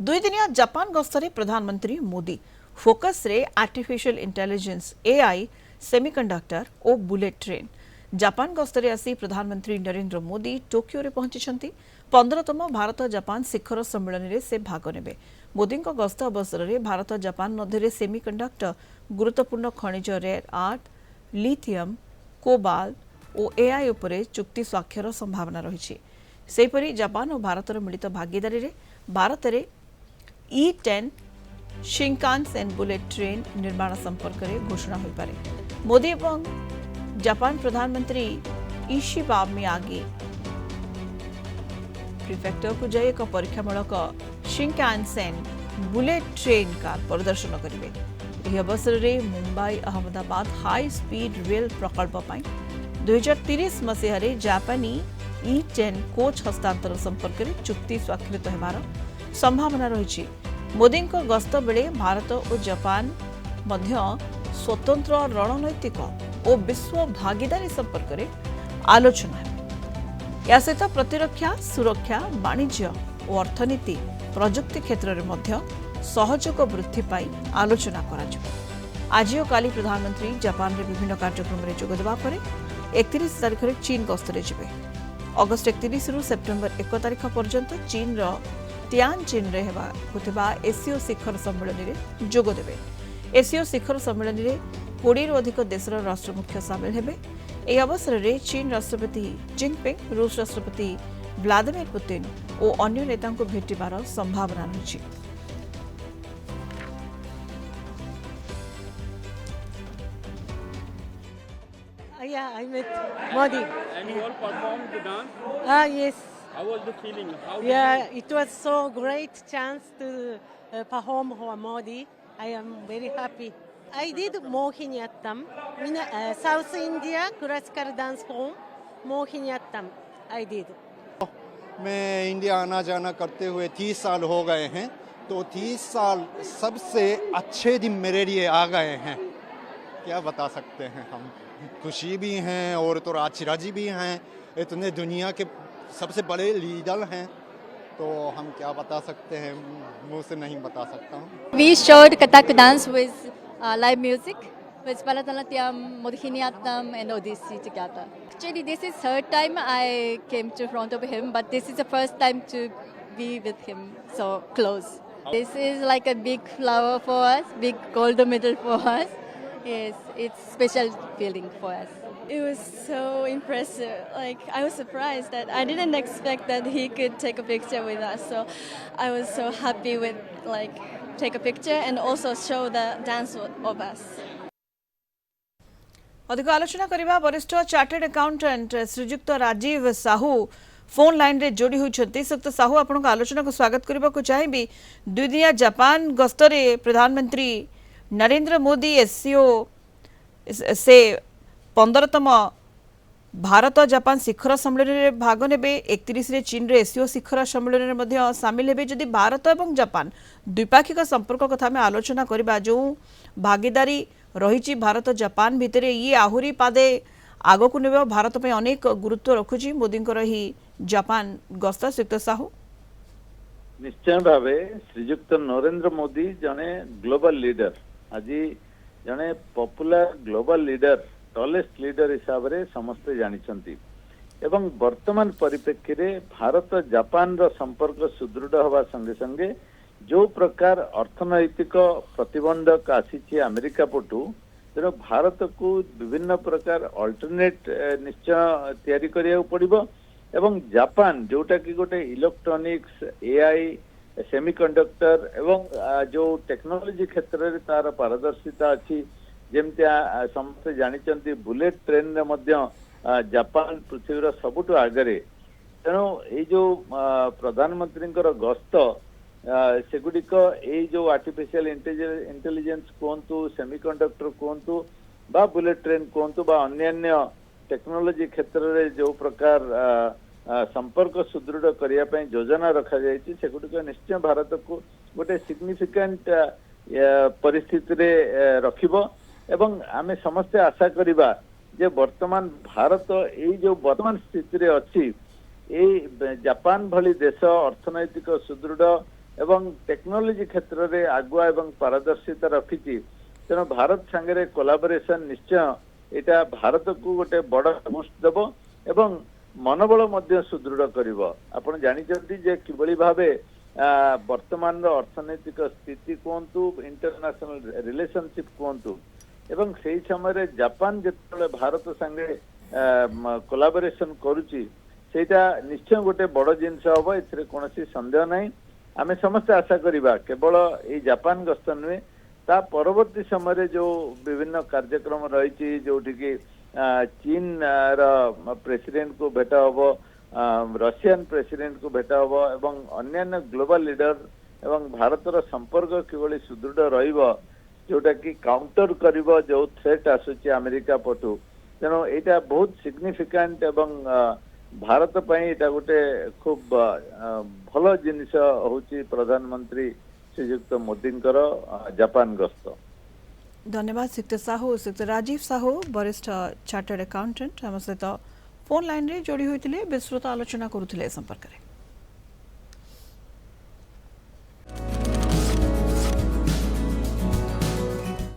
दुई दिनिया जापान गस्तरे प्रधानमंत्री मोदी फोकस रे आर्टिफिशियल इंटेलिजेंस एआई सेमीकंडक्टर और बुलेट ट्रेन जापान गस्तरे आसी प्रधानमंत्री नरेंद्र मोदी टोकियो रे पहुंची 15तम भारत जापान शिखर सम्मेलन रे से भाग नेबे। मोदी गस्त अवसर में भारत जापान मध्य सेमीकंडक्टर गुरुत्वपूर्ण खनिज रेयर आर्थ लिथियम कोबाल्ट और एआई उपरे चुक्ति स्वाक्षर संभावना रही। सेहीपरि जापान और भारतर मिलित भागीदारी रे भारत रे E10 शिंकानसेन बुलेट ट्रेन निर्माण संपर्क में घोषणा हो पारे। मोदी एवं जापान प्रधानमंत्री इशिबा मियागी प्रीफेक्टर को जाई एक परीक्षामूलक शिंकानसेन बुलेट ट्रेन का प्रदर्शन करेंगे। यह अवसर में Mumbai Ahmedabad high speed rail प्रकल्प 2030 मसीह जापानी E10 कोच हस्तांतर संपर्क में चुक्ति स्वाक्षरित होबार संभावना रही। मोदी गस्त बेले भारत और जापान मध्य स्वतंत्र रणनैतिक और विश्व भागीदारी संपर्क में आलोचना है। या सहित प्रतिरक्षा सुरक्षा वाणिज्य और अर्थनीति प्रजुक्ति क्षेत्र में मध्य सहयोग वृद्धि पाई आलोचना करा। आज और काली प्रधानमंत्री जापान रे विभिन्न कार्यक्रम में जोग देबा परे 31 तारिख रे चीन गस्तरे जिबे। अगस्त 31 रु सेप्टेम्बर 1 तारिख पर्यंत चीन रो तियानजिन रे होतिबा एसीओ शिखर सम्मेलन रे जोग देबे। एसीओ शिखर सम्मेलन रे 20 रु अधिक देशर राष्ट्रमुख्य सामिल हेबे। ए अवसर रे चीन राष्ट्रपति जिनपिंग रूस राष्ट्रपति व्लादिमीर पुतिन और अन्य नेता को भेटिबार संभावना रही। Yeah, I met Modi. And you all performed the dance? Yes. How was the feeling? Yeah, it was so great chance to perform for Modi. I am very happy. I did Mohiniyattam in South India classical dance form. Mohiniyattam I did. मैं India आना जाना करते हुए 30 साल हो गए हैं, तो 30 साल सबसे अच्छे दिन मेरे लिए आ गए हैं। क्या बता सकते हैं हम, खुशी भी हैं और तो राजी भी हैं। इतने दुनिया के सबसे बड़े लीडर हैं, तो हम क्या बता सकते हैं, मुंह से नहीं बता सकता हूँ। We showed Kathak dance with live music, with Bharatanatyam, Mohiniyattam and Odissi together. Actually, this is third time I came to front of him, but this is the first time to be with him so close. This is like a big flower for us, big gold medal for us. Yes, it's special feeling for us. It was so impressive. Like, I was surprised that I didn't expect that he could take a picture with us. So I was so happy with take a picture and also show the dance of us. अधिक आलोचना करबा वरिष्ठ chartered accountant श्रीजुक्त Rajiv Sahu phone line रे जोड़ी होती। श्रीयुक्त साहू आपन आलोचना को स्वागत करबा को चाहिबी। दुई दिनिया जापान गस्तरे प्रधानमंत्री नरेंद्र मोदी एससीओ से 15तम भारत जापान शिखर सम्मेलन में भाग नेबे। 31 रे चीन रे एससीओ शिखर सम्मेलन में सामिल हेबे। जदि भारत और जापान द्विपाक्षिक संपर्क कथा में आलोचना करबा, जो भागीदारी रही भारत जापान भितर ये आहुरी पादे आग को नेब भारत पे अनेक गुरुत्व रखुची मोदी ही जापान गस्त। श्रीयुक्त साहू निश्चय भावे श्रीजुक्त नरेंद्र मोदी जने ग्लोबल लीडर, आज जने popular global leader, tallest leader हिसाब रे समस्ते जानिछंती। एवं वर्तमान परिप्रेक्षी रे भारत जापान रो संपर्क सुदृढ़ होबा संगे संगे जो प्रकार अर्थनैतिक प्रतिबंधक आसी अमेरिका पटू, तेणु भारत को विभिन्न प्रकार अल्टरनेट निश्चय तैयारी करिया पड़िबो। एवं जापान जोटा कि गोटे इलेक्ट्रॉनिक्स एआई सेमीकंडक्टर एवं जो टेक्नोलॉजी क्षेत्र में तार पारदर्शिता अच्छी, जमती समस्त जानिचंती बुलेट ट्रेन रे मध्य जापान पृथ्वीर सबुठु आगरे। तेणु ये जो प्रधानमंत्री गस्त सेगुड़िक ये जो आर्टिफिशियल इंटेलिजेंस कहतु, सेमीकंडक्टर कहतु बा बुलेट ट्रेन कहतु बा अन्यान्य टेक्नोलॉजी क्षेत्र में जो प्रकार संपर्क सुदृढ़ करने योजना रखा जायछि, सेगुड़िक निश्चय भारत को गोटे सिग्निफिकेंट परिस्थिति रे रखिबो। एवं आमे समस्ते आशा करिबा जे वर्तमान भारत ये जो वर्तमान स्थिति रे अछि, जापान भली देश अर्थनैतिक सुदृढ़ ଏବଂ ଟେକ୍ନୋଲୋଜି କ୍ଷେତ୍ରରେ ଆଗୁଆ ଏବଂ ପାରଦର୍ଶିତା ରଖିଛି। ତେଣୁ ଭାରତ ସାଙ୍ଗରେ କୋଲାବୋରେସନ ନିଶ୍ଚୟ ଏଇଟା ଭାରତକୁ ଗୋଟେ ବଡ଼ ବୁଷ୍ଟ ଦେବ ଏବଂ ମନୋବଳ ମଧ୍ୟ ସୁଦୃଢ଼ କରିବ। ଆପଣ ଜାଣିଛନ୍ତି ଯେ କିଭଳି ଭାବେ ବର୍ତ୍ତମାନର ଅର୍ଥନୈତିକ ସ୍ଥିତି କୁହନ୍ତୁ, ଇଣ୍ଟରନ୍ୟାସନାଲ ରିଲେସନସିପ କୁହନ୍ତୁ, ଏବଂ ସେଇ ସମୟରେ ଜାପାନ ଯେତେବେଳେ ଭାରତ ସାଙ୍ଗେ କୋଲାବୋରେସନ କରୁଛି ସେଇଟା ନିଶ୍ଚୟ ଗୋଟେ ବଡ଼ ଜିନିଷ ହବ, ଏଥିରେ କୌଣସି ସନ୍ଦେହ ନାହିଁ। ଆମେ ସମସ୍ତେ ଆଶା କରିବା କେବଳ ଏଇ ଜାପାନ ଗସ୍ତ ନୁହେଁ, ତା ପରବର୍ତ୍ତୀ ସମୟରେ ଯୋଉ ବିଭିନ୍ନ କାର୍ଯ୍ୟକ୍ରମ ରହିଛି ଯୋଉଠିକି ଚୀନ ର ପ୍ରେସିଡେଣ୍ଟ କୁ ଭେଟ ହବ, ରସିଆନ ପ୍ରେସିଡେଣ୍ଟ କୁ ଭେଟ ହବ ଏବଂ ଅନ୍ୟାନ୍ୟ ଗ୍ଲୋବାଲ ଲିଡର ଏବଂ ଭାରତର ସମ୍ପର୍କ କିଭଳି ସୁଦୃଢ ରହିବ ଯୋଉଟା କି କାଉଣ୍ଟର କରିବ ଯୋଉ ଥ୍ରେଟ୍ ଆସୁଛି ଆମେରିକା ପଟୁ। ତେଣୁ ଏଇଟା ବହୁତ ସିଗ୍ନିଫିକାଣ୍ଟ ଏବଂ ଭାରତ ପାଇଁ ଏଇଟା ଗୋଟେ ଖୁବ ଭଲ ଜିନିଷ ହଉଛି ପ୍ରଧାନମନ୍ତ୍ରୀ ଶ୍ରୀଯୁକ୍ତ ମୋଦିଙ୍କର ଜାପାନ ଗସ୍ତ। धन्यवाद श्रीयुक्त साहू। श्रीयुक्त राजीव साहू वरिष्ठ चार्टर्ड अकाउंटेंट आम सहित फोन लाइन रे जोड़ी होते विस्तृत आलोचना करुले संपर्क में।